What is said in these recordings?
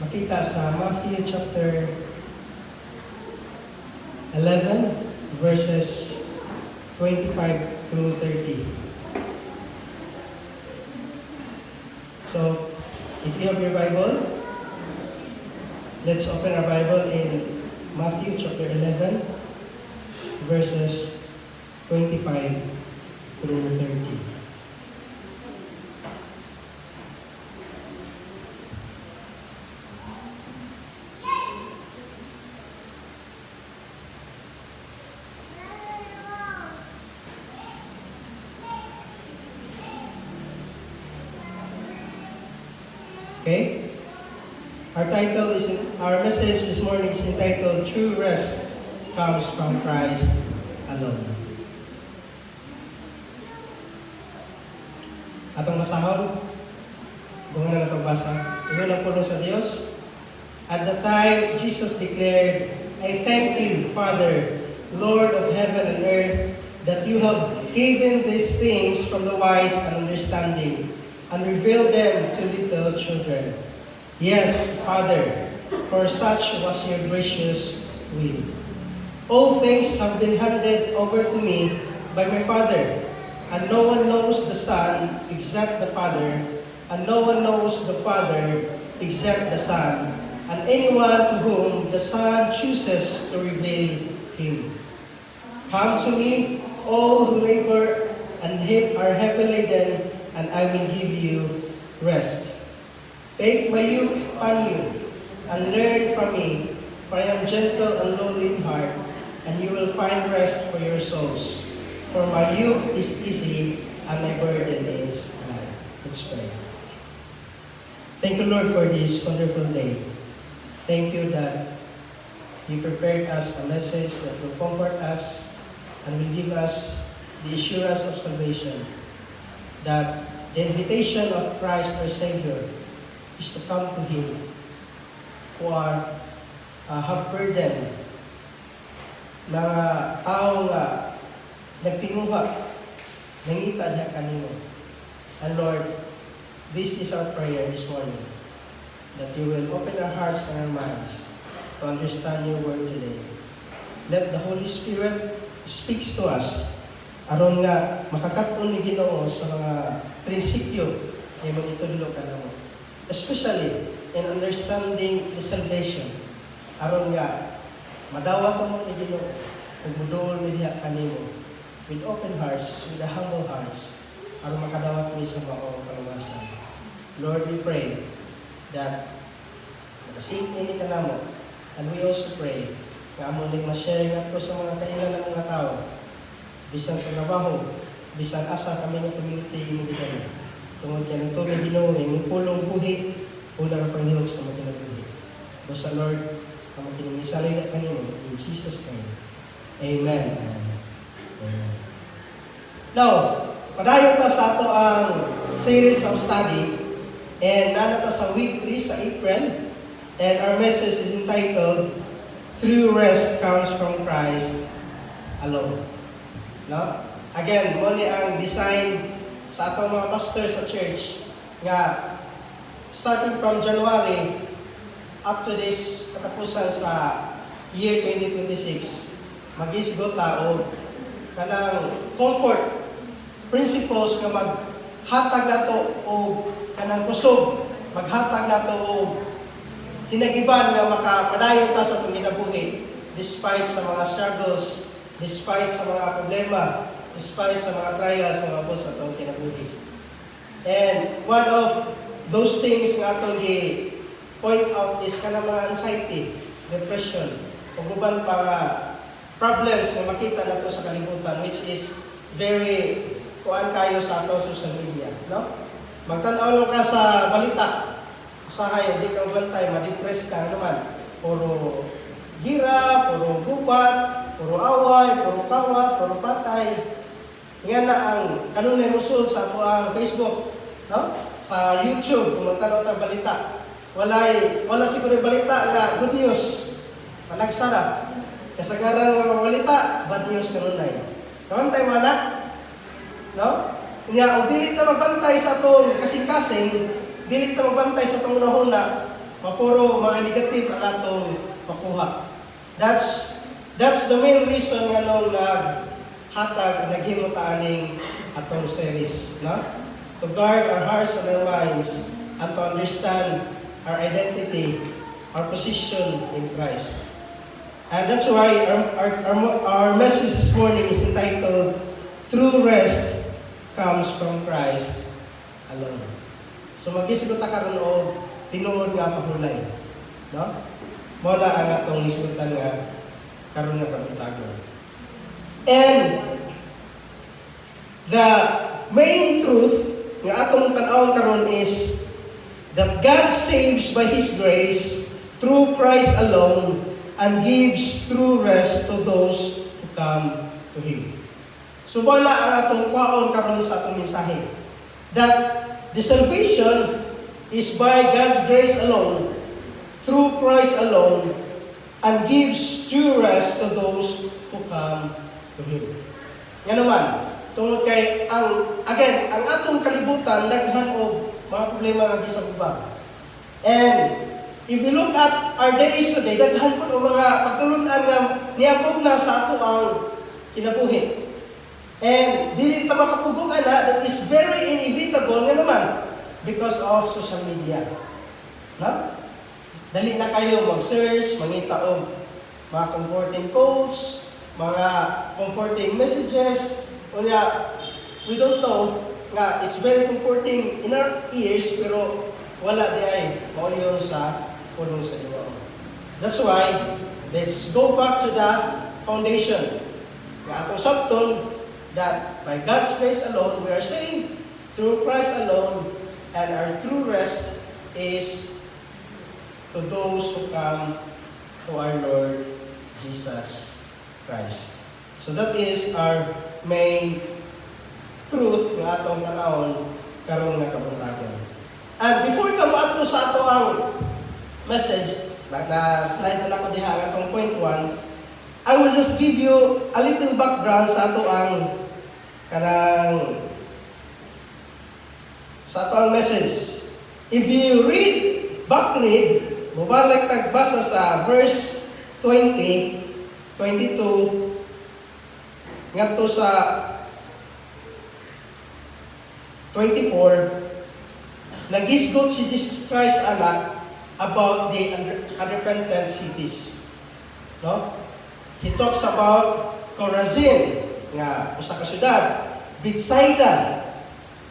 makita sa Matthew chapter 11 verses 25 through 30. So, if you have your Bible, let's open our Bible in Matthew chapter 11 verses 25 through 30. Okay? Our message this morning is entitled, True Rest Comes from Christ Alone. Atong basahon, doon na natong basa. Ito lang po sa Diyos. At the time, Jesus declared, I thank you, Father, Lord of heaven and earth, that you have given these things from the wise and understanding, and reveal them to little children. Yes, Father, for such was your gracious will. All things have been handed over to me by my Father, and no one knows the Son except the Father, and no one knows the Father except the Son, and anyone to whom the Son chooses to reveal him. Come to me, all who labor and are heavy laden, and I will give you rest. Take my yoke upon you, and learn from me, for I am gentle and lowly in heart, and you will find rest for your souls. For my yoke is easy, and my burden is light. Let's pray. Thank you, Lord, for this wonderful day. Thank you that you prepared us a message that will comfort us, and will give us the assurance of salvation, that the invitation of Christ our Savior is to come to Him who have burden na tao nga nagtinguha, nangita niya kanino. And Lord, this is our prayer this morning, that you will open our hearts and our minds to understand your word today. Let the Holy Spirit speaks to us aron nga makakaton ni Ginoo sa mga prinsipyo na imong itudlo kanamo, especially in understanding the salvation, aron nga madawat mo ni Ginoo ug mudol mi diha kanimo with open hearts, with a humble hearts, aron makadawat mi sa maong kaluwasan. Lord, we pray that makasing ini kanamo, and we also pray nga amo ning ma-share ngadto sa mga kailan ng mga tao, bisan sa trabaho, bisan asa kami ng community mo dito. Tungod kay nagto may Ginoo ing pulong buhi, una ka panghilog sa mga kinabuhi. Basta Lord, amo kining isalay na kanimo in Jesus name. Amen. Amen. Now, padayon ta sa ato ang series of study, and nanata sa week 3 sa April, and our message is entitled, True Rest Comes from Christ Alone. No? Again, mo ni ang design sa atong mga pastor sa church nga starting from January up to this katapusan sa year 2026, mag-isgot ta og kanang comfort principles nga maghatag nato og kanang kusog, maghatag nato og hinagiban nga makapadayon ta sa atong kinabuhi despite sa mga struggles, despite sa mga problema, despite sa mga trials nga mabot sa atong kinabuhi. And one of those things nga atong point out is kanang mga anxiety, depression, ug uban pa nga problems nga makita nato sa kalibutan, which is very kuan kayo sa atong social media, no? Magtan-aw lang ka sa balita, usahay di ka bantay, ma-depress ka naman. Puro gira, puro gubat, puro away, puro tawa, puro patay. Yan na ang kanunay musul sa ato ang Facebook, no? Sa YouTube, kung magtanaw tayong balita. Wala siguro balita nga good news. Panagsara. Kasagaran nga mga balita, bad news kanunay. Kamantay mo na? No? Nga, o dili ta magbantay sa atong kasing-kasing, dili ta magbantay sa atong unahuna, mapuro mga negative ang atong makuha. That's the main reason nga nung naghimo ta aning atong series, no? To guard our hearts and our minds and to understand our identity, our position in Christ. And that's why our message this morning is entitled, True Rest Comes from Christ Alone. So mag-isip ta karon og tinuod nga pahulay, no? Mula ang atong lisgutan nga karon nga kabutagon. And the main truth nga atong tan-awon karon is that God saves by His grace through Christ alone and gives true rest to those who come to Him. So wala ang atong kwaon karon sa atong mensahe. That the salvation is by God's grace alone, through Christ alone, and gives true rest to those who come to Him. Nga naman, tungod kay ang atong kalibutan daghan og mga problema nga gisagubang. And if we look at our days today, daghan po o mga pagtulungan nga niabot na sa ato ang kinabuhi. And dili ta makapugong that is very inevitable nga naman because of social media. No? Dali na kayo mag-search, mangita og mga comforting quotes, mga comforting messages. Unya, we don't know nga it's very comforting in our ears pero wala di ay mauyon sa pulong sa Ginoo. That's why let's go back to the foundation. Nga atong sabton that by God's grace alone we are saved through Christ alone, and our true rest is to those who come to our Lord Jesus Christ. So that is our main truth nga atong tanawon karon nga kabuntagon. And before ka moadto sa ato ang message, na slide na ako diha ang atong point 1, I will just give you a little background sa ato ang message. If you read, mubalik nagbasa sa verse 20, 22, ngadto sa 24, nagisgot si Jesus Christ anak about the unrepentant cities. No? He talks about Chorazin, nga usa ka syudad, Bethsaida,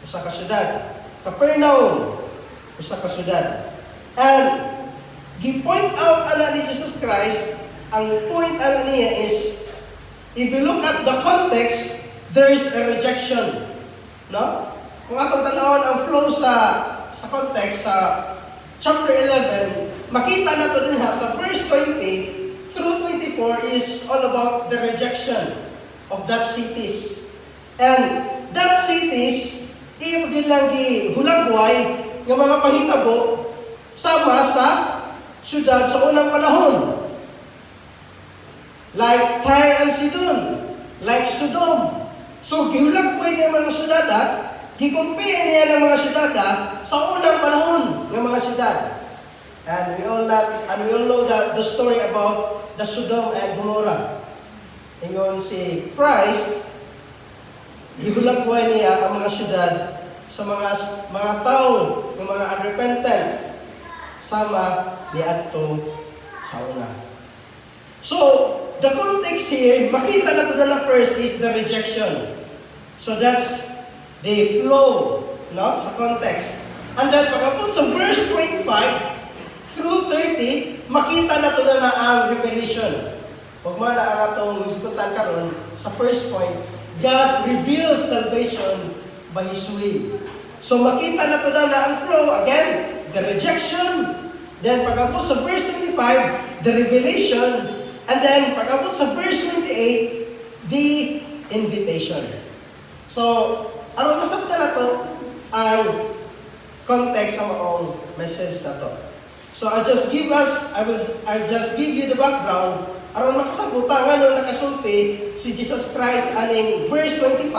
usa ka syudad, Capernaum, usa ka syudad. And gi-point out ana ni Jesus Christ, ang point ana niya is, if you look at the context, there is a rejection. No? Kung atong tanawon ang flow sa context sa chapter 11, makita na to din sa verse 20 through 24 is all about the rejection of that cities. And that cities, iyo din lang gihulagway ng mga pahitabo sama sa syudad sa unang panahon. Like Tyre and Sidon, like Sodom. So gihulagway ng mga syudad, gi-compare niya ng mga syudad sa unang panahon ng mga syudad. And we all know that the story about the Sodom and Gomorrah. Ingon si Christ, gihulagway niya ang mga syudad sa mga tao ng mga unrepentant sama ni adto sa una. So, the context here, makita na to na first is the rejection. So that's the flow, no, sa context. And then pagkapos sa verse 25 through 30, makita na to na ang revelation. Kung man ang atong isgutan karon sa first point, God reveals salvation by His will. So makita na to na ang flow, again, the rejection, then pag-abot sa verse 25, the revelation, and then pag-abot sa verse 28, the invitation. So, ano masabta na to ang context ng akong message na to. So I'll just give you the background aron makasabutan nga nung nakasulti si Jesus Christ aning verse 25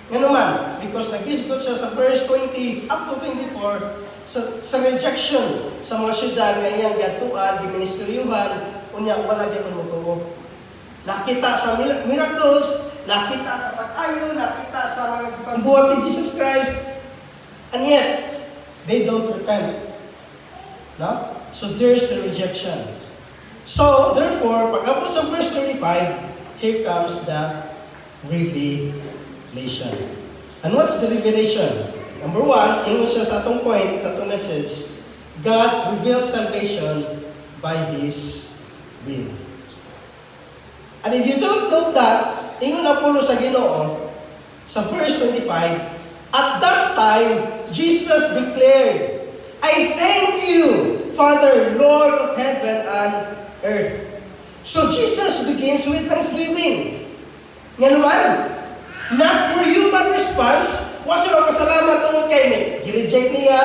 nga naman, because nag-isgot siya sa verse 20 up to 24 sa rejection sa mga syudad nga iyang giadtuan, giministeryuhan, unya wala gyud mutuo. Nakita sa miracles, nakita sa pag-ayo, nakita sa mga pambuhat ni Jesus Christ, and yet they don't repent. No? So there's the rejection. So therefore, pag-abot sa verse 25, here comes the revelation. And what's the revelation? Number one, ingon siya sa atong point, sa atong message, God reveals salvation by His will. And if you don't know that, ingon na pulo sa Ginoo, sa verse 25, at that time, Jesus declared, I thank you, Father, Lord of heaven and earth. So Jesus begins with thanksgiving. Nga naman, not for human response, wa siya magpasalamat tungod kay ni. Gi-reject niya,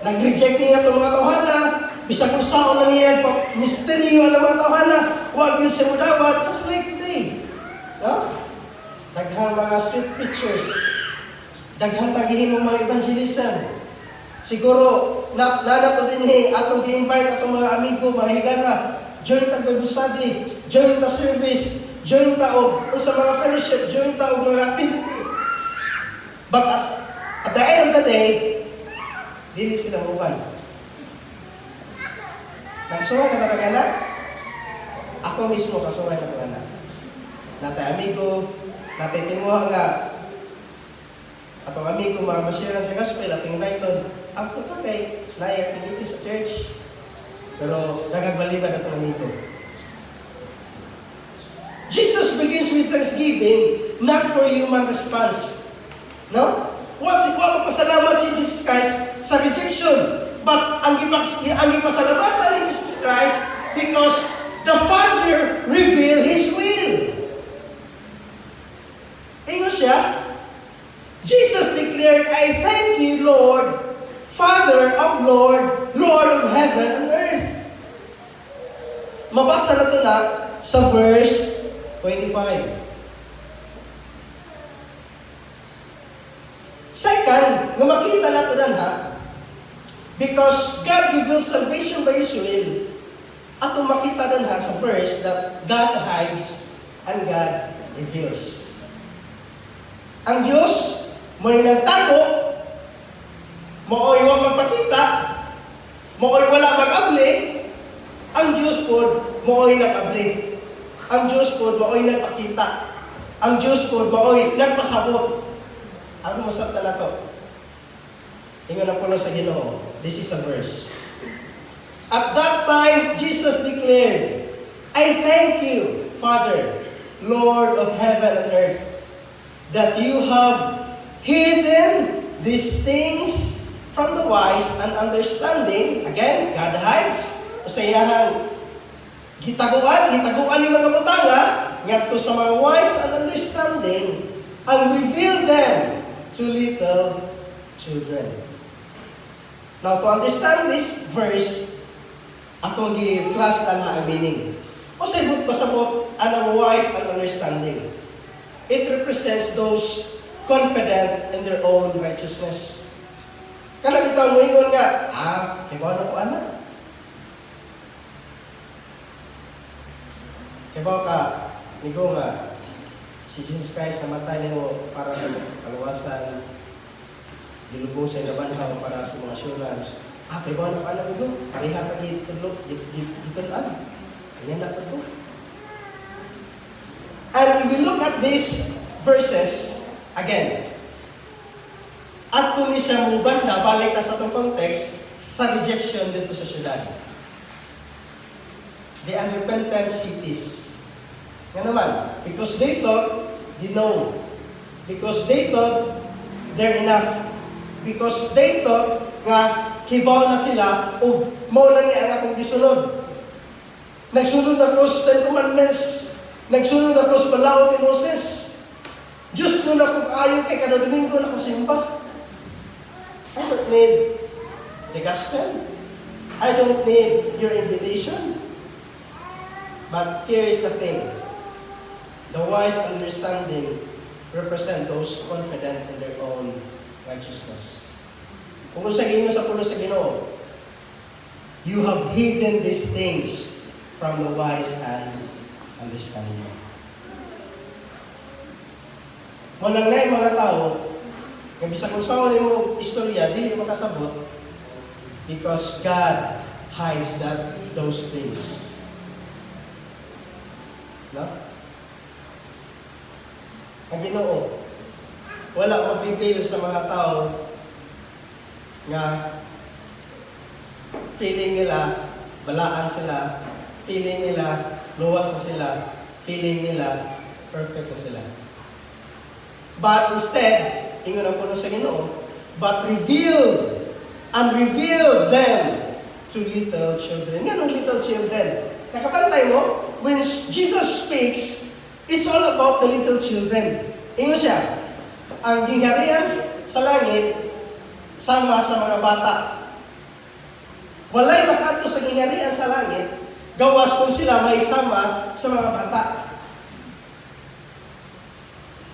nag-reject niya itong mga tawhana, bisag kung saan na niya misteryo ng mga tawhana, huwag yun siya mudawat, just like today. No? Daghang mga street preachers, daghang tagihin mo mga evangelism. Siguro, nanato din atong gi-invite atong mga amigo, mga higana, join ta Bible study, join ta service, join ta og sa mga fellowship, join ta og mga activity. But at the end of the day, dili sila uban. Kasuhan na katagana? Ako mismo kasuhan na katagana. Natay amigo, natay tinguha nga, atong amigo mga masira sa gospel, ating invite nun, ang tuto kay naay activity sa church. Pero nagagbaliban atong amigo. Jesus begins with thanksgiving, not for human response. No? Wa magpasalamat si Jesus Christ sa rejection. But ang ipasalamatan ni Jesus Christ because the Father revealed His will. Ingon siya, Jesus declared, I thank you, Lord, Father of Lord, Lord of heaven and earth. Mabasa na ito na sa verse 25. Second, nga makita nato dan ha, because God reveals salvation by His will, atong makita dan ha sa verse that God hides and God reveals. Ang Diyos, mo'y nagtago, mo'y wala magpakita, mo'y wala mag-abli, ang Diyos po, mo'y nag-abli. Ang Diyos po, mo'y nagpakita. Ang Diyos po, mo'y nagpasabot. Ano masabta na to? Ingon ang pulo sa Ginoo. This is a verse. At that time, Jesus declared, I thank you, Father, Lord of heaven and earth, that you have hidden these things from the wise and understanding. Again, God hides. O sa iyahang gitaguan yung mga butanga, ngadto sa mga wise and understanding, and reveal them to little children. Now, to understand this verse, akong gi-flash na ang meaning. O sa ibut pasabot, ang wise and understanding. It represents those confident in their own righteousness. Kala bitaw mo ingon nga, kibaw na ko anak. Kibaw ka, nigo nga, si Jesus Christ namatay niyo para sa kaluwasan, dilubong sa inabanhaw para sa mga assurance. Kibaw na ko anak nigo, pareha ka dito, dito-an. Ganyan na po. And if we look at these verses, again, at kung siya muban na, balik na sa itong context, sa rejection dito sa syudad. The unrepentant cities. Nga naman, because they thought, they know. Because they thought, they're enough. Because they thought, nga, kibaw na sila, o mo na niya ang akong gisunod. Nagsunod ako sa Ten Commandments. Nagsunod ako sa balaod ni Moses. Diyos nun ako ayaw kay kada Domingo na akong simba. I don't need the gospel. I don't need your invitation. But here is the thing. The wise understanding represent those confident in their own righteousness. Kung sa inyo sa pulo sa Ginoo, you have hidden these things from the wise and understanding. Munang na yung mga tao, nga bisag kung saan mo istorya, dili makasabot because God hides those things. No? Ang Ginoo, wala mag-reveal sa mga tao nga feeling nila, balaan sila, feeling nila, luwas na sila, feeling nila, perfect na sila. But instead, ingon ang puno sa Ginoo, but reveal them to little children. Nga nung little children. Nakapantay mo, when Jesus speaks, it's all about the little children. Ingon siya, ang gingharian sa langit, sama sa mga bata. Walay makato sa gingharian sa langit, gawas kung sila may sama sa mga bata.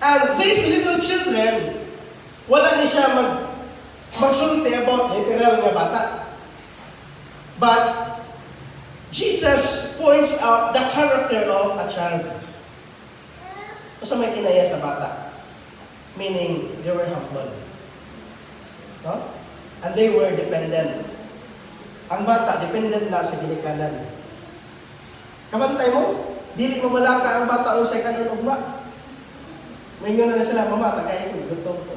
And these little children, wala ni siya magsulti about literal nga bata. But Jesus points out the character of a child. So may kinaya sa bata. Meaning, they were humble. No? And they were dependent. Ang bata, dependent na sa ginikanan. Kamantay mo, dili mawala ka ang bata o sa kanon ugma. May na sila, mama, tagay ko, gutom ko.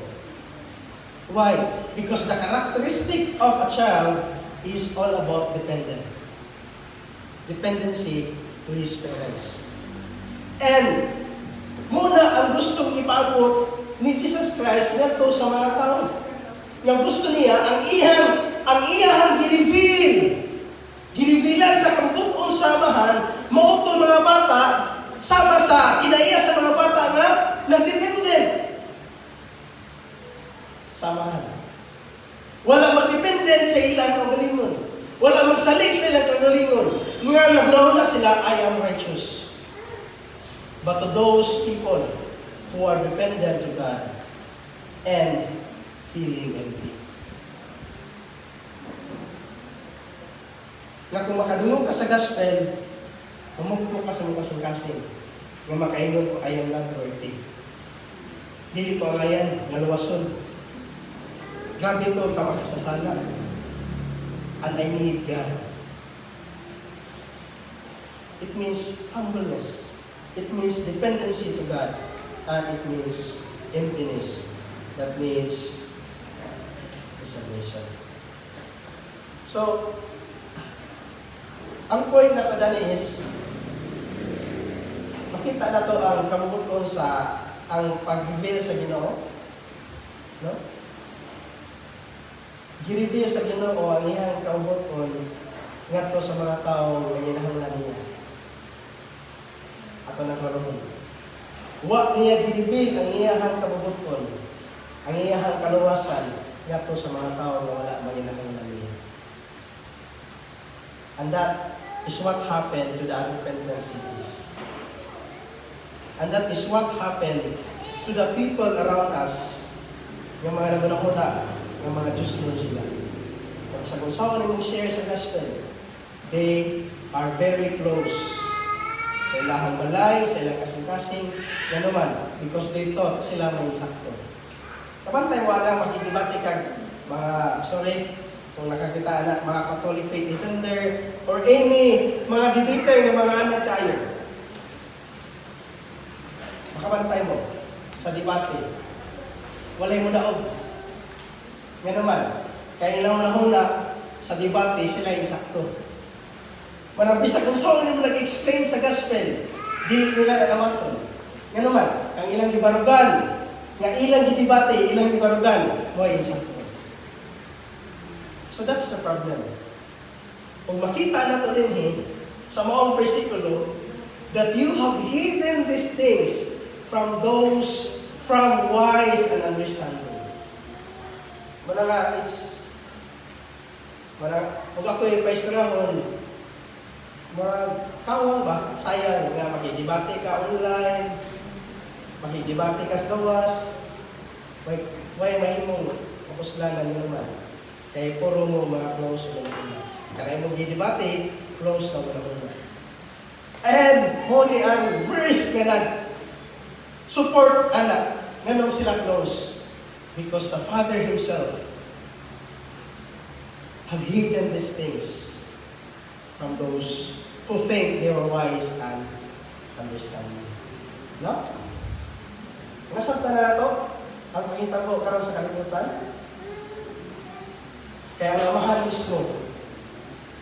Why? Because the characteristic of a child is all about dependent. Dependency to his parents. And muna ang gustong ipabot ni Jesus Christ ngadto sa mga tao. Nga gusto niya ang iyang ginireveal sa kabuton samahan mauto mga bata sama sa kinaiya sa mga bata nga nagdependent. Samahan. Wala magdependent sa ilang kagalingon. Wala magsalig sa ilang kagalingon. Nga naglaw na sila, I am righteous. But to those people who are dependent to God and feeling empty. Nga kung makadungog ka sa gospel, mamugpo ka sa mga kasing-kasing. Nga makaingon ko ayong lang birthday. Dili ko ngayon, naluwason. Grabe ko ka makasasala. And I need God. It means humbleness. It means dependency to God. And it means emptiness. That means salvation. So, ang point na kadali is, makita na to ang kabubuton sa ang pag-reveal sa Ginoo. No? Gi-reveal sa Ginoo ang iyang kabubuton ngadto sa mga tao nga ginahanglan niya. Ako nagkaroon. Wa niya gi-reveal ang iyang kabubuton, ang iyang kaluwasan ngadto sa mga tao nga wala man ginahanglan niya. And that is what happened to the unrepentant cities. And that is what happened to the people around us, yung mga nagunahuna, yung mga Diyos nun sila. Kung sa kung mong share sa gospel, they are very close sa ilahang balay, sa ilang kasing-kasing, yan naman, because they thought sila may sakto. Kapantay wala makikibati kag mga, kung nakakita na mga Catholic faith defender or any mga debater na mga anak kayo. Makabantay mo sa debate. Walay mo daog. Nga naman, kaya ilang nahuna sa debate sila yung sakto. Manabisa kung saan mo nag-explain sa gospel, dili nila nagamaton. Nga naman, ang ilang gibarugan, nga ilang gidebate, ilang gibarugan, mo yung sakto. So that's the problem. Kung makita na ito din sa maong versikulo, that you have hidden these things from wise and understanding. Kung ako yung paistorahon, kawang ba? Sayang nga, makidebate ka online, makidebate ka sa gawas, why mahimong kapuslanan nyo naman? Kaya puro mo mga close na muna. Kaya mo gidibate, close na muna. And holy ang verse nga support anak. Ganun sila close. Because the Father Himself have hidden these things from those who think they are wise and understanding. No? Nasabta na to? Ang pakita ko karon sa kalimutan? Kaya ang mahal mismo,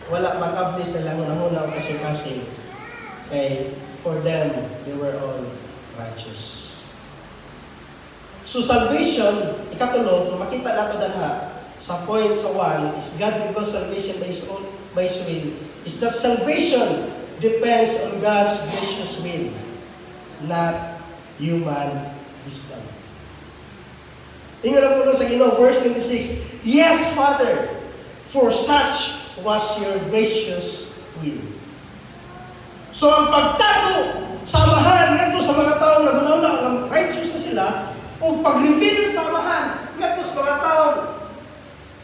wala mag-abli sila ng kasi kay for them, they were all righteous. So salvation, ikatulo, makita nato danha sa point sa 1 is God reveals salvation by His will. Is that salvation depends on God's gracious will, not human wisdom. Ingon ang puno sa Ginoo, verse 26, Yes, Father, for such was your gracious will. So ang pagtago, samahan, ngadto sa mga tao na guna-una ang righteous na sila, o pag-reveal sa samahan, ngadto sa mga tao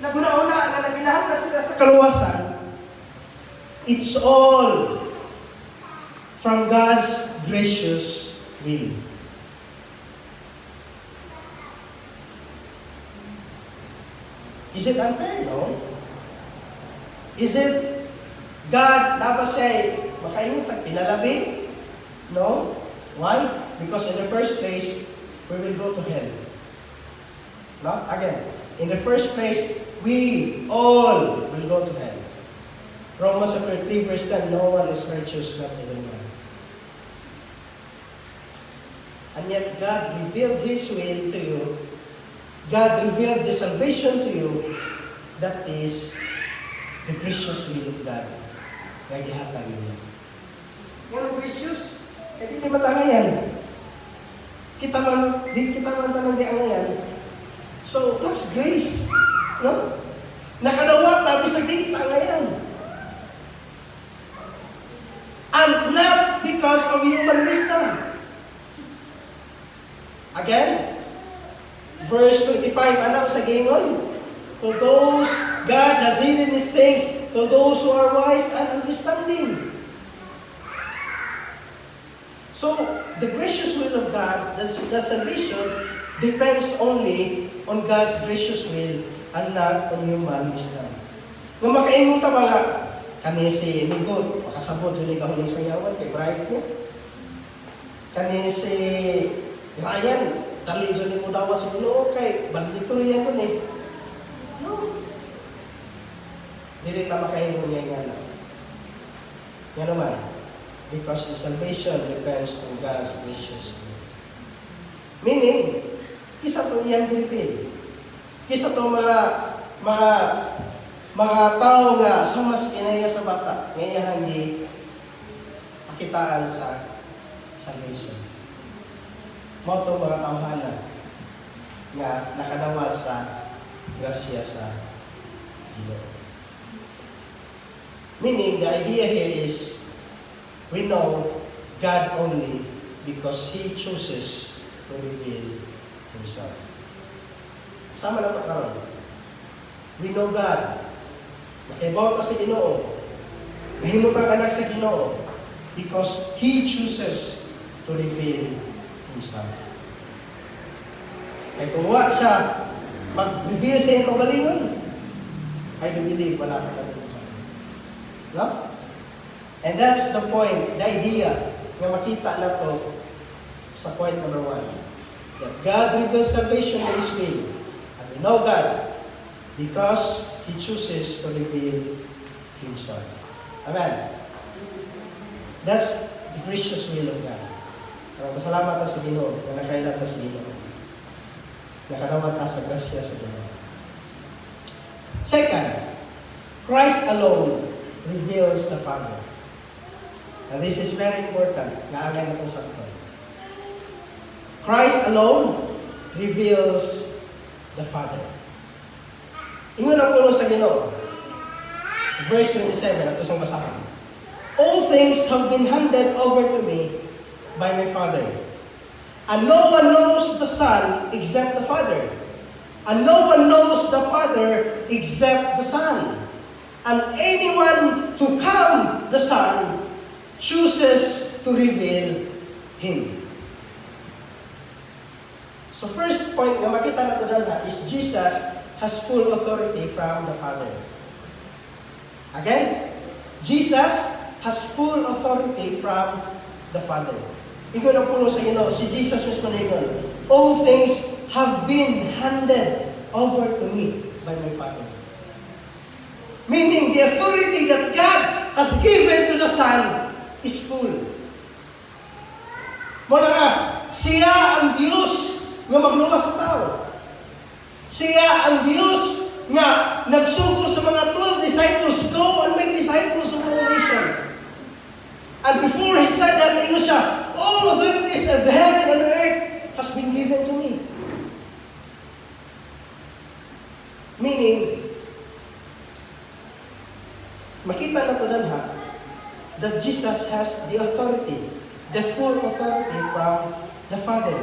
na guna-una na nabinahal na sila sa kaluwasan, it's all from God's gracious will. Is it unfair? No. Is it God dapat siya makaingot at pinalabi? No. Why? Because in the first place, we will go to hell. No? Again, in the first place, we all will go to hell. Romans chapter 3 verse 10, no one is righteous, not even one. And yet God revealed His will to you. God revealed the salvation to you. That is the gracious will of God. Kaya gihatag niyo. Yan ang gracious. Eh di matangayan. Di kita man tanong di angayan. So, that's grace. No? Nakadawat na, bisag di pa angayan. And not because of human wisdom. Again, verse 25, ano sa gingon? To those God has hidden His things, to those who are wise and understanding. So, the gracious will of God, the salvation, depends only on God's gracious will and not on human wisdom. Nung makaingon ta mga kani si Migot, makasabot yun yung kahuling sayawan kay Bright niya. Kani si Ryan, dali yun yung mudawa sa Ginoo kay Valedictorian ko ni. No. Dili ta makaingon niya nga na. Nga naman. Because the salvation depends on God's gracious will. Meaning, kisa to iyang reveal. Kisa to mga tao nga sama sa kinaya sa bata, ngayon hindi pakitaan sa salvation. Mo to mga tawhana nga nakadawat sa grasya sa Ginoo. Meaning, the idea here is we know God only because He chooses to reveal Himself. Sama na ito karon. We know God. Nakibaw ta sa Ginoo. Nahimutang anak sa Ginoo because He chooses to reveal Himself. Kaya kung wa siya mag-reveal sa iyong kaugalingon, I do believe wala ka kalimutan. No? And that's the point, the idea na makita na to sa point number 1. That God reveals salvation by His will. And we know God because He chooses to reveal Himself. Amen. That's the gracious will of God. Pasalamat ta sa Ginoo na nakailan ta sa Ginoo. Nakadawat ta sa grasya sa Ginoo. Second, Christ alone reveals the Father. And this is very important. Naagay na itong sakto. Christ alone reveals the Father. Ingon ang puno sa Ginoo. Verse 27, at isang basahan. All things have been handed over to me by my Father. And no one knows the Son except the Father. And no one knows the Father except the Son. And anyone to come the Son chooses to reveal Him. So first point na makita natin na is Jesus has full authority from the Father. Again, Jesus has full authority from the Father. Igon ang puno sa inyo, si Jesus mismo na igon, all things have been handed over to me by my Father. Meaning, the authority that God has given to the Son is full. Muna nga, siya ang Diyos nga magluwas sa tao. Siya ang Diyos nga nagsugo sa mga 12 disciples, go and make disciples of all nations. And before He said that, ino siya, all authorities of heaven and earth has been given to me. Meaning, makita na ito that Jesus has the authority, the full authority from the Father.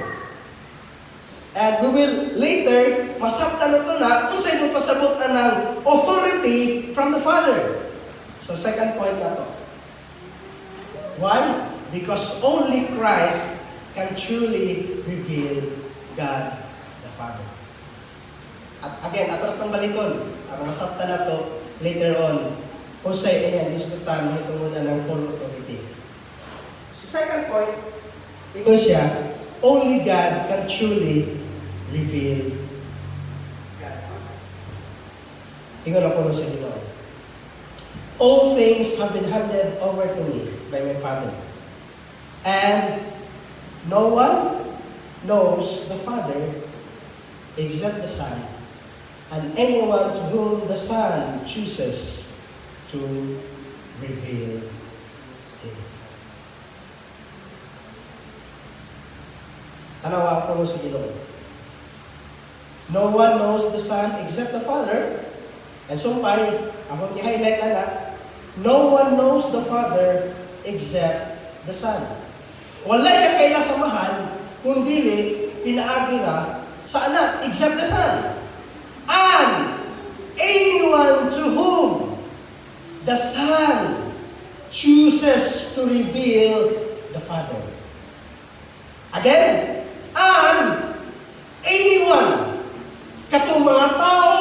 And we will later, masabtan na ito na kung sa'yo pasabot ng authority from the Father. Sa second point na ito. Why? Because only Christ can truly reveal God the Father. At again, ato itong balikon. Para masabtan na ito later on. Kung sa'yo ay diskutan na itong ng full authority. Sa second point, ito siya, only God can truly reveal God. Ikaw na po sa Ginoo. All things have been handed over to me by my Father. And no one knows the Father except the Son, and anyone to whom the Son chooses to reveal Him. Tanawa po sa Ginoo. No one knows the Son except the Father. And sumpay, ako i-highlight no one knows the Father except the Son. Walay na kaila samahan, kundi pinaagi na sa anak, except the Son. And anyone to whom the Son chooses to reveal the Father. Again, and anyone, katong mga tao,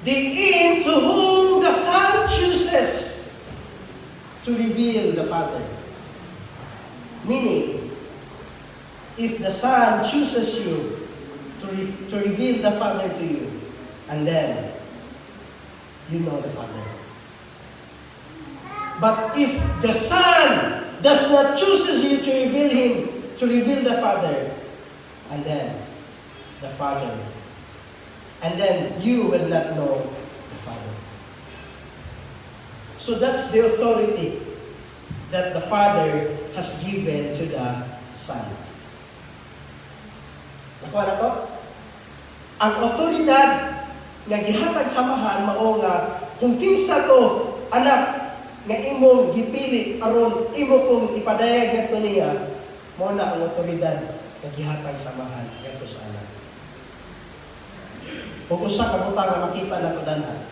diin to whom the Son chooses to reveal the Father. Meaning, if the Son chooses you to reveal the Father to you, and then you know the Father. But if the Son does not chooses you to reveal the Father, and then the Father, and then you will not know the Father. So that's the authority that the Father has given to the Son. Nakuha na to? Ang otoridad nga gihatag samahan mao nga kung kinsa to anak nga imong gipili aron imo kong ipadayag ngadto niya, mao na ang otoridad nga gihatag samahan ngadto sa anak. Ug usa ka butang nga makita nato danha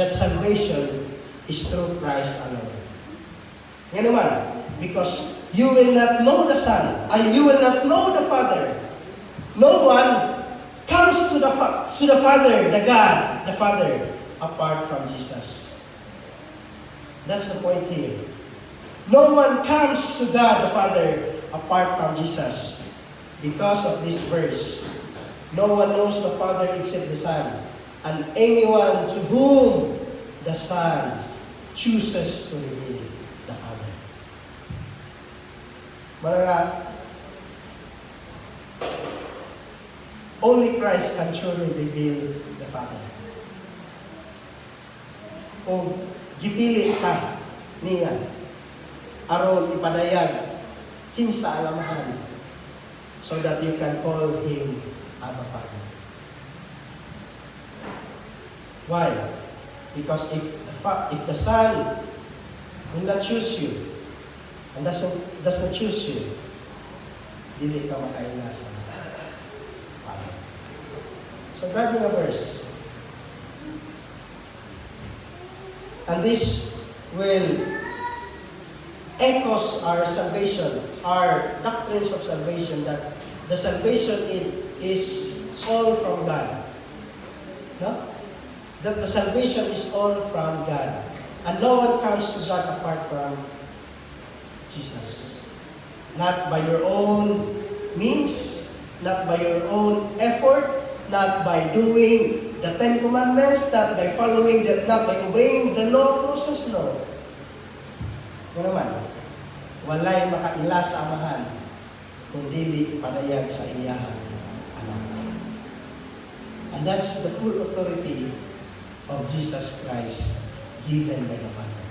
that salvation is through Christ alone. Nga naman, because you will not know the Son, you will not know the Father. No one comes to the Father, the God, the Father, apart from Jesus. That's the point here. No one comes to God, the Father, apart from Jesus. Because of this verse, no one knows the Father except the Son, and anyone to whom the Son chooses to reveal the Father. Mga only Christ can truly reveal the Father. O gipili ka niya aron ipadayag kinsa alamahan so that you can call Him Abba Father. Why? Because if the Son will not choose you and does not choose you, dili ka makaila sa Father. So So grab me a verse. And this will echoes our salvation, our doctrines of salvation, that the salvation is all from God. No? That the salvation is all from God. And no one comes to God apart from Jesus. Not by your own means, not by your own effort, not by doing the Ten Commandments, not by following, not by obeying the law of Moses, no. Ano naman? Walay makaila sa amahan kung dili ipanayag sa iyahan anak. And that's the full authority of Jesus Christ given by the Father.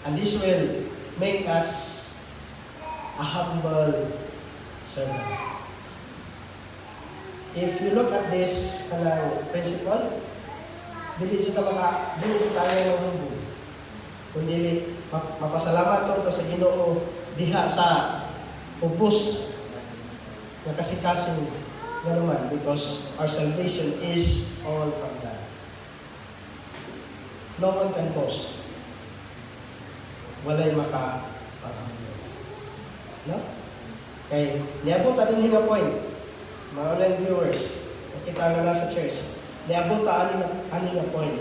And this will make us a humble servant. If you look at this principle, dili siya tayo ng humbo. Kung dili, mapasalamat to sa Ginoo diha sa ubos na kasikasin nga naman, because our salvation is all from God. No one can boast. Walay makapakamyo. No? Kay, niabot na din nga point, mga online viewers, nakita nga na sa church, niabot na nga point,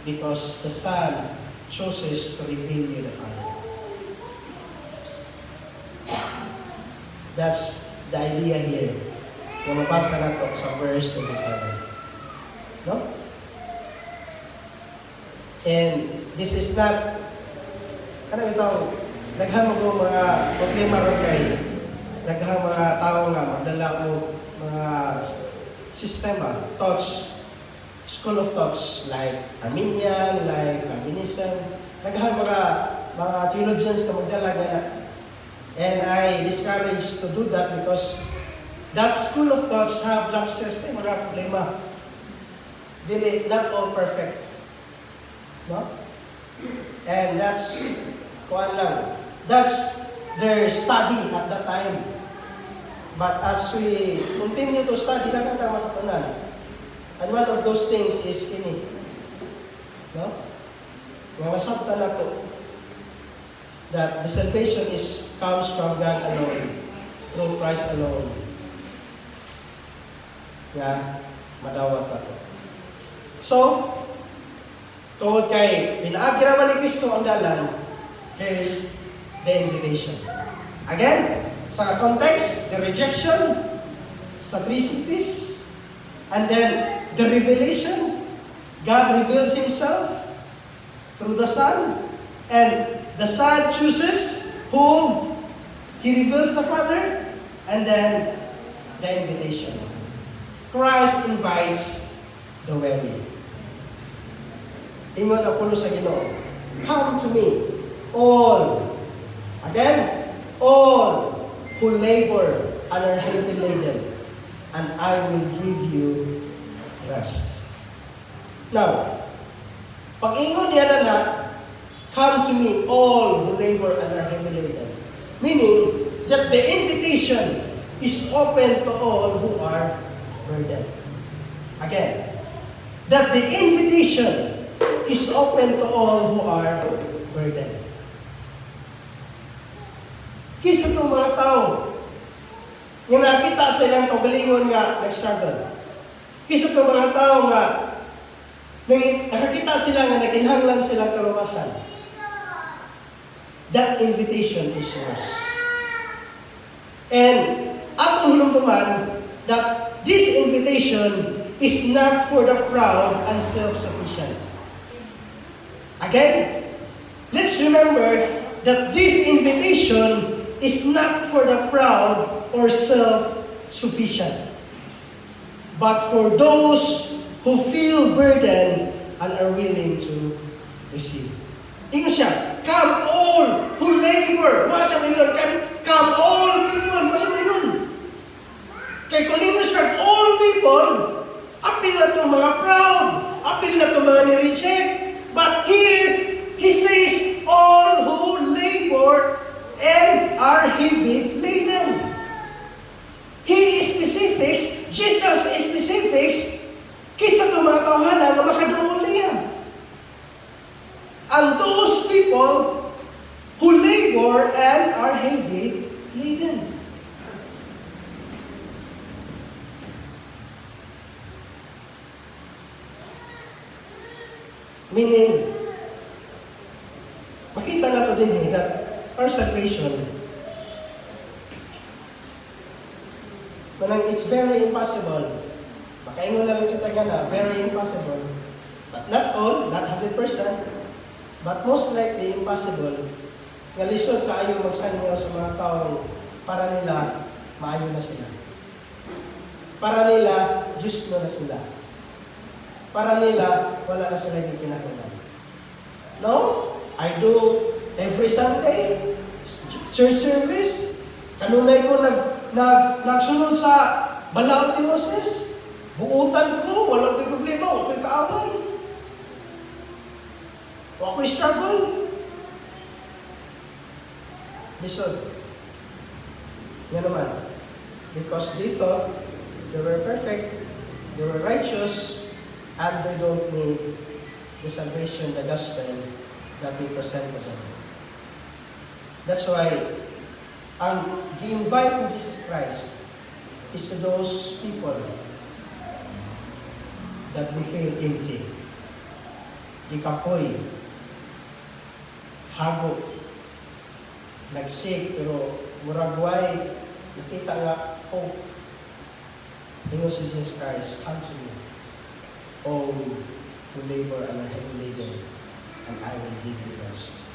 because the Son chooses to reveal you the Father. That's the idea here. Kung mabasa na ito sa verse 27. No? And this is not, kanang ito, naghang mga problema ron kay, naghang mga tao nga, magdala o mga sistema, thoughts, school of thoughts, like Arminian, like Calvinism, naghang mga theologians na magdala gana. And I discourage to do that because that school of thoughts have lapses, mga problema. Dili, not all perfect. No? And that's, kuan lang, that's their study at that time. But as we continue to study, nakita makatunan. And one of those things is kini. No? Nga masabta na to, that the salvation comes from God alone, through Christ alone. Nga, madawat na to. So, tungod kay pinaagi naman ni Kristo ang dalan, here is the invitation. Again, sa context, the rejection, sa three cities, and then the revelation. God reveals Himself through the Son, and the Son chooses whom He reveals the Father, and then the invitation. Christ invites the weary. Ingon ako sa Ginoo, come to me, all, again, all who labor and are heavy laden, and I will give you rest. Now, pag ingon niya na come to me, all who labor and are heavy laden, meaning that the invitation is open to all who are burdened. Again, that the invitation is open to all who are burdened. Kisa itong mga tao nga nakita sa ilang kaugalingon nga nag-struggle. Kisa itong mga tao nga nakakita sila nga naginhanglan silang kaluwasan. That invitation is yours. And atong hinumduman that this invitation is not for the proud and self-sufficient. Again, let's remember that this invitation is not for the proud or self-sufficient, but for those who feel burdened and are willing to receive. Ingon siya, come all who labor. Wa siya mingon, come all people. Wa siya mingon. Kay kung ingon siya, all people, apil na itong mga proud, apil na itong mga ni-reject. But here, He says, all who labor and are heavy laden. and are heavy laden. Meaning, makita na ko din that our salvation, manang it's very impossible. Makaingon na lang sa Tagana, very impossible. But not all, not 100%, but most likely impossible. Nga lisod kaayo magsanyaw sa mga taong para nila maayo na sila. Para nila, Diyos na sila. Para nila, wala na sila yung kinahanglan. No? I do every Sunday, church service. Kanunay ko nagsunod sa balaod ni Moses. Buutan ko, walang problema, ako'y kaaway. O ako'y struggle. Lisod. Yan naman. Because dito, they were perfect, they were righteous, and they don't need the salvation, the gospel that we present to them. That's why, ang gi-invite ni Jesus Christ is to those people that they feel empty. Gikapoy, hago, nagsik, pero muragway, nakita nga, hope. Ingo si Jesus Christ, come to me, all who labor and are heavy laden, and I will give you rest.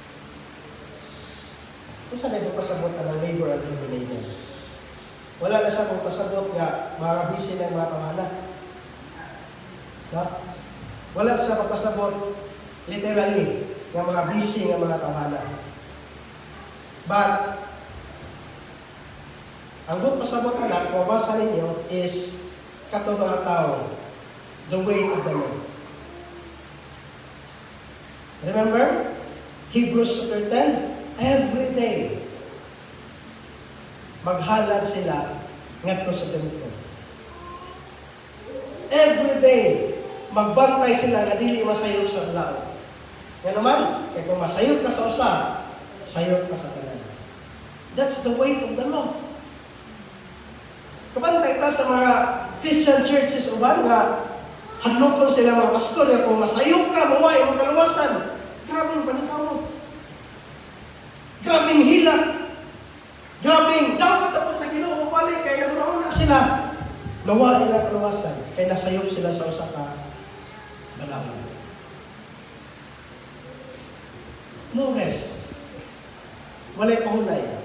Kung saan ay magpasabot ka ng labor and heavy laden? Wala na sa magpasabot nga mga busy na mga tawanan. No? Wala sa magpasabot literally nga mga busy nga mga tawanan. But, ang good pasabot na kung mabasa ninyo is kato mga tao, the way of the Lord. Remember? Hebrews chapter 10, every day, maghalad sila ngadto sa templo. Every day, magbantay sila nga dili masayop sa lao. Nga naman, kaya kung masayop ka sa usa, sayop ka sa tanan. That's the way of the law. Kabantay ta sa mga Christian churches uban nga hadlokon sila mga pastor nga kung masayop ka, maway mo kaluwasan. Grabing panikawot. Grabing hilak. Grabing dapat tapos sa Ginoo balik kay nagunaon na sila. Naway na kaluwasan kay nasayop sila sa usa ka balawon. No rest. Walay pahulay.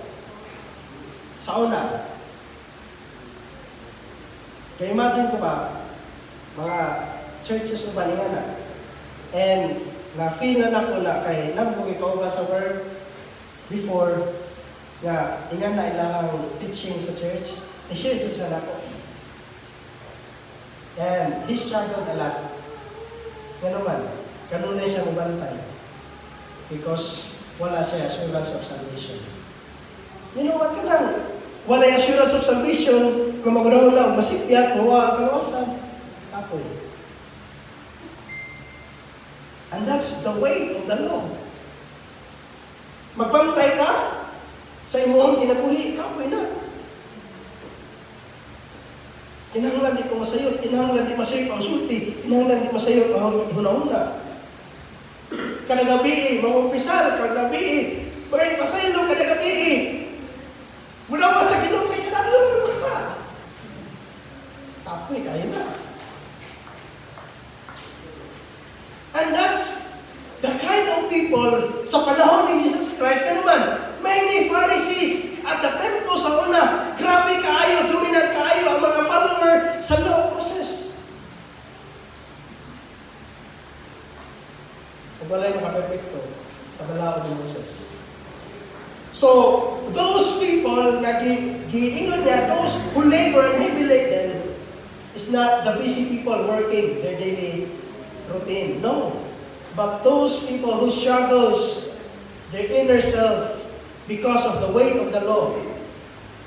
Sa una, kaya imagine ko ba, mga churches o balingan na, and na-feel na ako na kay nabuhi ko ba sa word before nga ingan na ilang teaching sa church, i-share ito siya na ako. And he struggled a lot. Yan naman, kanunay siya mabantay because wala siya assurance of salvation. You know what ka lang? Wala assurance of salvation, kung magunahon na, masipyat, mawa, kalawasan. Apoy. And that's the way of the law. Magbantay ka sa imuhang kinabuhi, kapoy na. Kinahanglan di ko masayot, kinahanglan di masayot ang sulti, kinahanglan di masayot ang huna-huna. Kadagabi, mangumpisal, kadagabi, maray pasaylo, kadagabi. Mudawa sa Ginoo kay kadalo ng masa. Kapoy kayo na. And that's the kind of people sa panahon ni Jesus Christ. Ano man, many Pharisees at the temple sa una, grabe kaayo, dominant kaayo ang mga follower sa law of Moses. Walay makaperfecto sa balaod ni Moses. So, those people na giingon niya, those who labor and heavy laden, is not the busy people working their daily routine. No. But those people who struggles their inner self because of the weight of the law,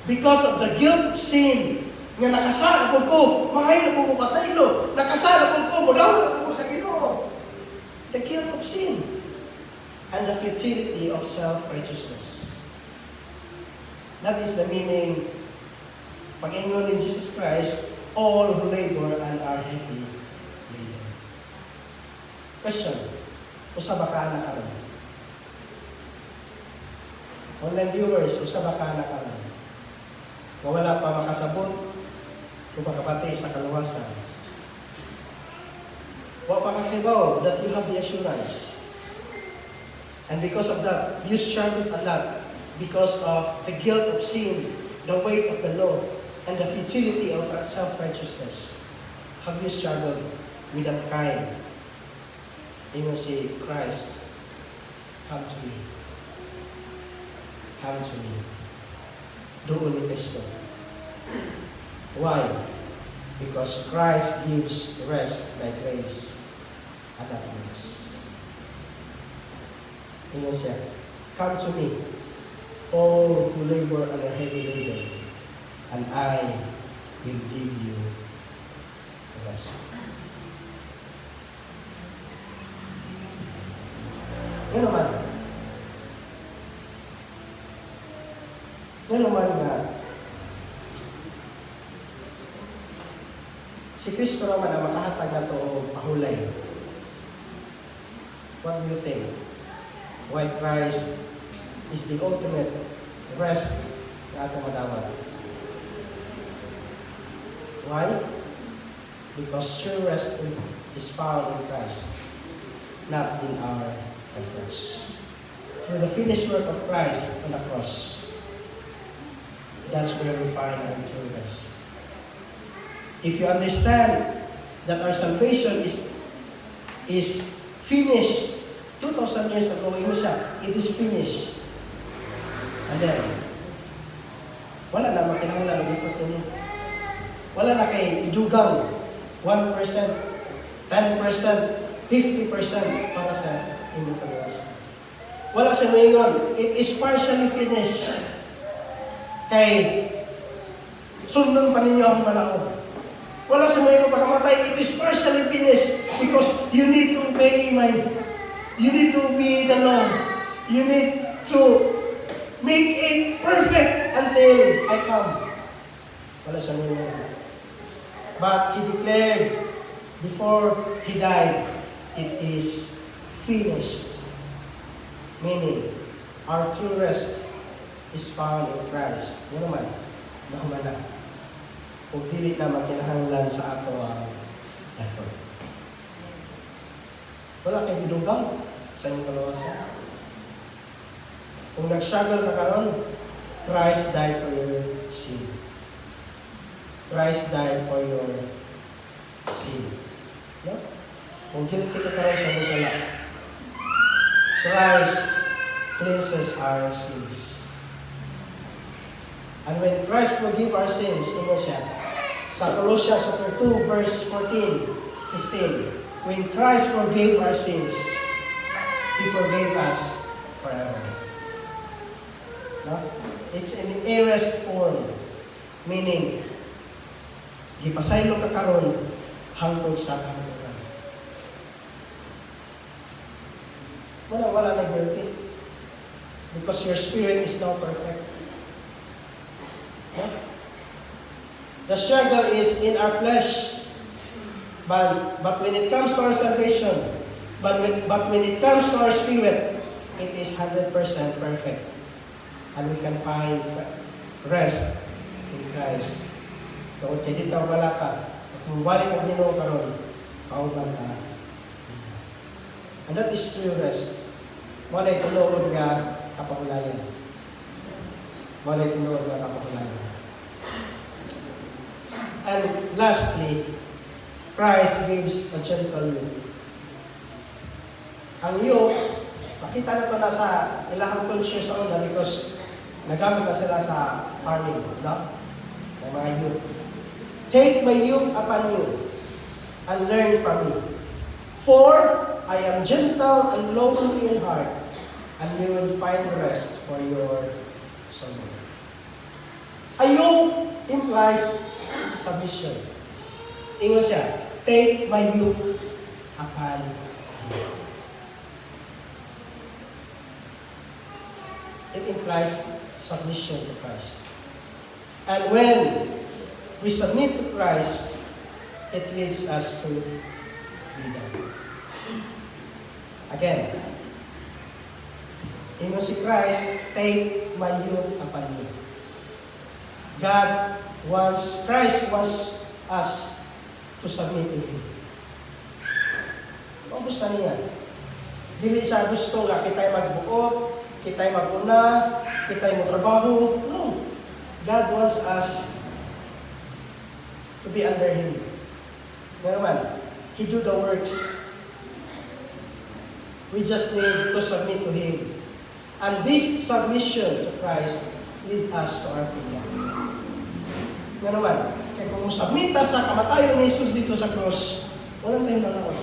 because of the guilt of sin, nga nakasala ko, mahay na po ko pasaylo, nakasala ko, mudaw ko sa Ginoo. The guilt of sin and the futility of self-righteousness. That is the meaning, pag-ingon ni Jesus Christ, all who labor and are heavy laden. Question, usa ba ka na karon? Online viewers, usa ba ka na karon? Nga wala pa makasabot, kung makapati sa kaluwasan. Wa pa kakibaw that you have the assurance. And because of that, you struggle a lot because of the guilt of sin, the weight of the law, and the futility of self-righteousness. Have you struggled with that kind? You will say, Christ, come to me. Come to me. Doon ni Kristo. Why? Because Christ gives rest by grace and not works. You will say, come to me, all who labor and are heavy laden, and I will give you rest. Yan naman nga, si Kristo naman ang makahatag na ito o pahulay. What do you think? Why Christ is the ultimate rest na ato madawat? Why? Because true rest is found in Christ, not in our efforts. Through the finished work of Christ on the cross, that's where we find our true rest. If you understand that our salvation is finished 2,000 years ago, it is finished. And then, wala na makinahanglan ng effort ninyo. Wala na kay idugang 1%, 10%, 50% para sa inyong pag-iwasan. Wala sa mayon, it is partially finished. Kay sundan pa ninyo ang malaog. Wala sa mayon pagkamatay, it is partially finished because you need to obey you need to obey the law. You need to make it perfect until I come. Wala sa mayon. But He declared before He died, it is finished. Meaning, our true rest is found in Christ. Yan naman, nahumana. Kung dili na makinahanglan sa ato ang effort. Wala kay bidugang sa inyong kalawasan. Kung nag-struggle ka karon, Christ died for your sin. Christ died for your sin. No? Kung guilty ka karon sa musala, Christ cleanses our sins. And when Christ forgive our sins, ano siya? Sa Colossians 2, verse 14, 15, when Christ forgave our sins, He forgave us forever. No? It's an aorist form, meaning, gipasaylo ka karon hangtod sa kahulugan. Wala na guilty. Because your spirit is now perfect. Yeah? The struggle is in our flesh. But when it comes to our salvation, but when it comes to our spirit, it is 100% perfect. And we can find rest in Christ. Kung kaya dito wala ka, kung balik ang Ginoo karon, kauban ka. And that is true rest. Wala tinuod nga kapahulayan. Wala tinuod nga kapahulayan. And lastly, Christ gives a gentle yoke. Ang yoke, makita na ito na sa ilahang culture sa una because nagamit na sila sa farming, no? May mga yoke. Take my yoke upon you and learn from me. For I am gentle and lowly in heart, and you will find rest for your soul. A yoke implies submission. Ingon siya, take my yoke upon you. It implies submission to Christ. And when we submit to Christ, it leads us to freedom. Again, ingon si Christ, take my yoke upon you. Christ wants us to submit to Him. Ang gusto niya. Dili siya gusto nga kita'y magbuot, kita'y maguna, kita'y magtrabaho. No. God wants us to be under Him. Pero man, He do the works. We just need to submit to Him. And this submission to Christ lead us to our freedom. Nga naman, kaya kung submit sa kamatayon ni Jesus dito sa cross, walang tayong nalaon.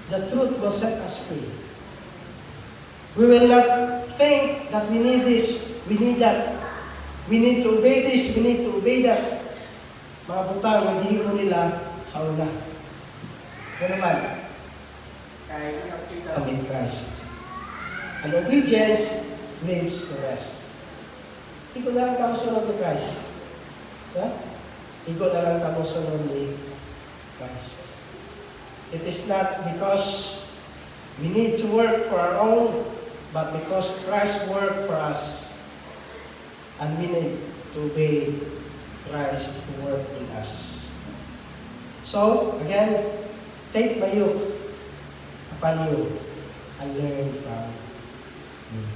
The truth will set us free. We will not think that we need this, we need that. We need to obey this, we need to obey that. Mga butang, maghihiro nila sa una. Yan naman, kaya yung freedom in Christ. And obedience leads to rest. Ikaw na lang tamo sunod ni Christ. Ikaw na lang tamo sunod ni Christ. It is not because we need to work for our own, but because Christ worked for us. And we need to obey Christ to work in us. So, again, take my yoke upon you and learn from me.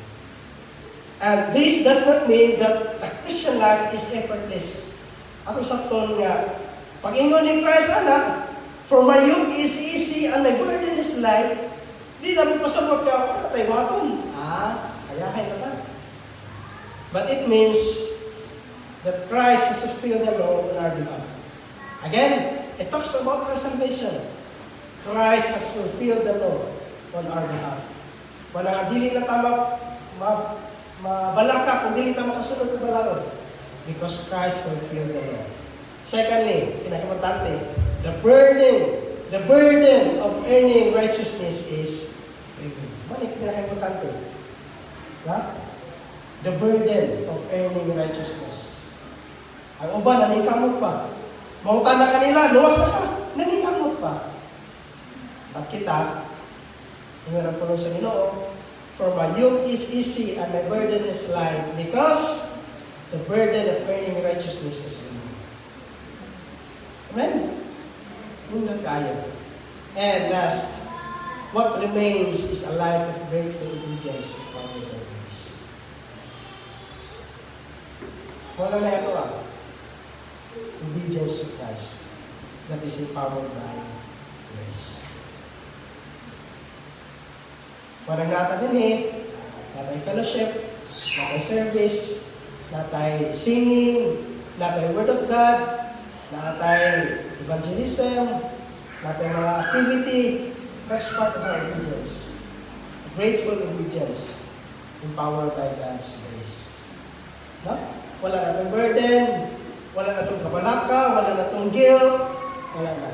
And this does not mean that the Christian life is effortless. Atong sakton nga, pag-ingon ni Christ, anak, for my yoke is easy and my burden is light. Di namin pasabot ka, ano tayo waton? Ayahay na tayo. But it means that Christ has fulfilled the law on our behalf. Again, it talks about our salvation. Christ has fulfilled the law on our behalf. Wala dili na tama mabalaka kung dili ta makasunod ng balaod. Because Christ fulfilled the law. Secondly, pinaka-importante, the burden of earning righteousness is ano pinaka-importante? The burden of earning righteousness. Ang uban, naningkamot pa. Mautan na kanila, luwas na ka, naningkamot pa. At kita, hingarap ko sa Ginoo, for my yoke is easy and my burden is light, because the burden of earning righteousness is light. Amen? Muna kaya. And last, what remains is a life of grateful obedience to Father by grace. Wala na ito obedience to Christ that is empowered by grace. Parang natin din natay fellowship, natay service, natay singing, natay word of God, natay evangelism, natay mga activity. That's part of our obedience. Grateful obedience empowered by God's grace. No? Wala na itong burden, wala na itong kabalaka, wala na itong guilt, wala na.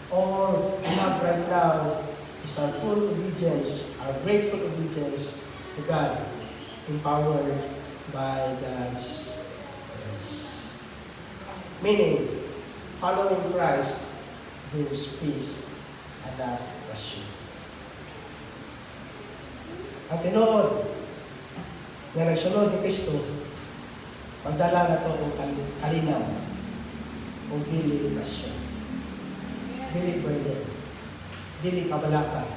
All we have right now is our full obedience, our grateful obedience to God, empowered by God's grace. Meaning, following Christ brings peace and not passion. Ang tinuod na nagsunod ni Kristo, pagdala na ito o kalinaw o dili passion, dili burden, dili kabalaka,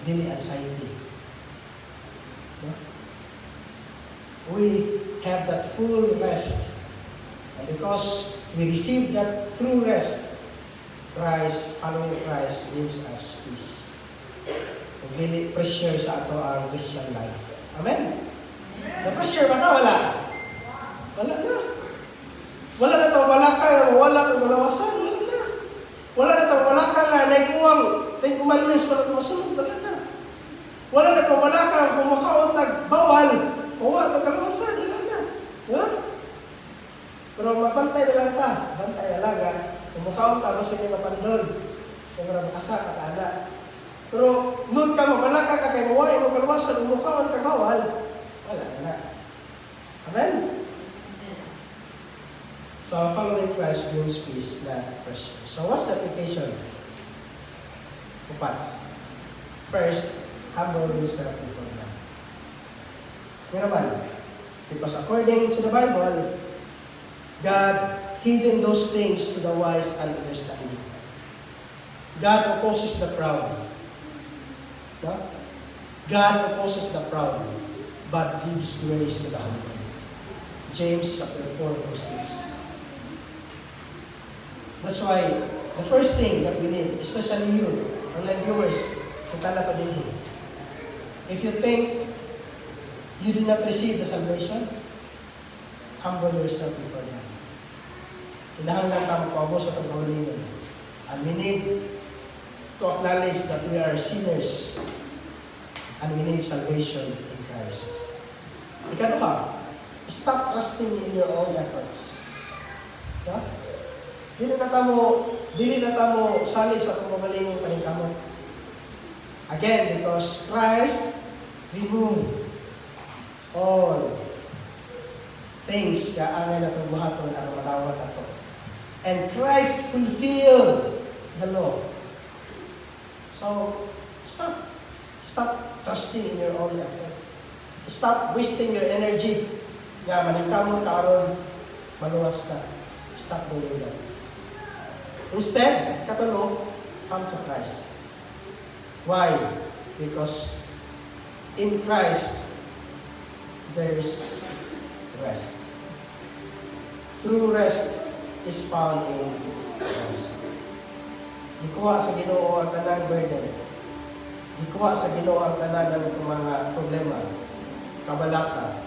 dili anxiety. No? We have that full rest. And because we receive that true rest, Christ, following Christ, brings us peace. Kung dili pressure sa ato ang Christian life. Amen? Na-pressure ba ito? Wala. Wala na. Wala na ito. Wala ka. Wala ka. Malawasan. Wala na. Wala na ito. Wala ka nga. Naikuwang. Naikumanlis. Wala ka masunod. Wala na. Wala na ito. Wala ka. Kumakaon. Nagbawal. Wala ka. Kalawasan. Wala na. Wala. Pero mabantay na lang ta. Bantay na lang ha. Kumakaon ta. Basta may mapandol. Kung wala makasa. Katana. Pero noon ka. Mabala ka. Kaya mawai mo kalawasan. Kumakaon. Kagawal. Wala na. Amen? So following Christ brings peace, not pressure. So what's the application? Upat. First, humble yourself before God. Yan naman. Because according to the Bible, God hidden those things to the wise and understanding. God opposes the proud. No? God opposes the proud, but gives grace to the humble. James chapter 4, verse 6. That's why the first thing that we need, especially you, online viewers, kita na pa din. If you think you did not receive the salvation, humble yourself before God. Kinahanglan ka magpaubos sa pagkahulingan. And we need to acknowledge that we are sinners and we need salvation in Christ. Ikaduha, stop trusting in your own efforts. Yeah? Dili na tamo salit sa pagmamaling paningkamot. Again, because Christ removed all things kaangay na pagbuhaton ang madawat ato. And Christ fulfilled the law. So, stop trusting in your own effort. Stop wasting your energy. Nga, maningkamot ka aron maluwas ka. Stop doing that. Instead, katulo, come to Christ. Why? Because in Christ, there is rest. True rest is found in Christ. Ikuha sa Ginoo ang tanang burden. Ikuha sa Ginoo ang tanan ng mga problema, kabalaka,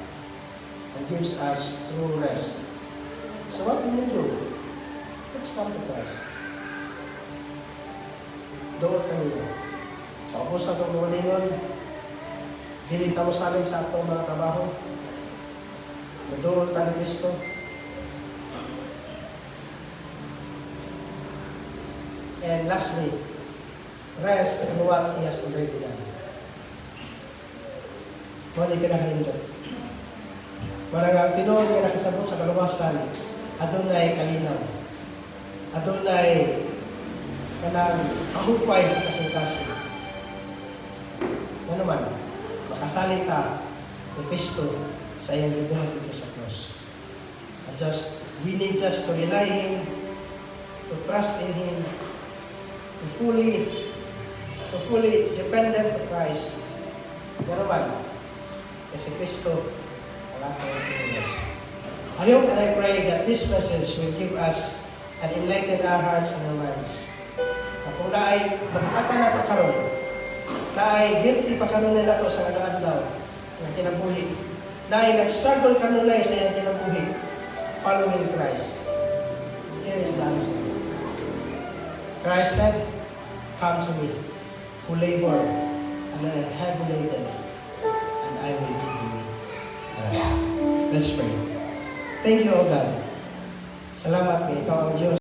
and gives us true rest. So what we will do? Let's come to Christ. Doon kami. Paubos ang pagmulingon. Dili tamo saling sa atong mga trabaho. Doon tayo ni Kristo. And lastly, rest in what He has already done. Muna pinakalimdot. Marang Pinoy nga nakasabot sa kaluwasan, adunay kalinaw. Adunay kanang kahupay sa kasing-kasing. Ano man, makasalit ta ni Kristo sa iyang libuhan dito sa cross. And we need just to rely Him, to trust in Him, to fully dependent to Christ. Ano man, kasi Kristo ang ating kinulas. I hope and I pray that this message will give us and enlighten our hearts and our minds. Na kung naay magpata na ito karon, naay guilty pa karon na ito sa ano-adlaw ng kinabuhi, naay nag-struggle karon na sa iyang kinabuhi, following Christ. Here is the answer. Christ said, "Come to me, who labor and are heavy laden, and I will give you rest." Let's pray. Thank you, O God. Salamat, Ikaw ang Diyos.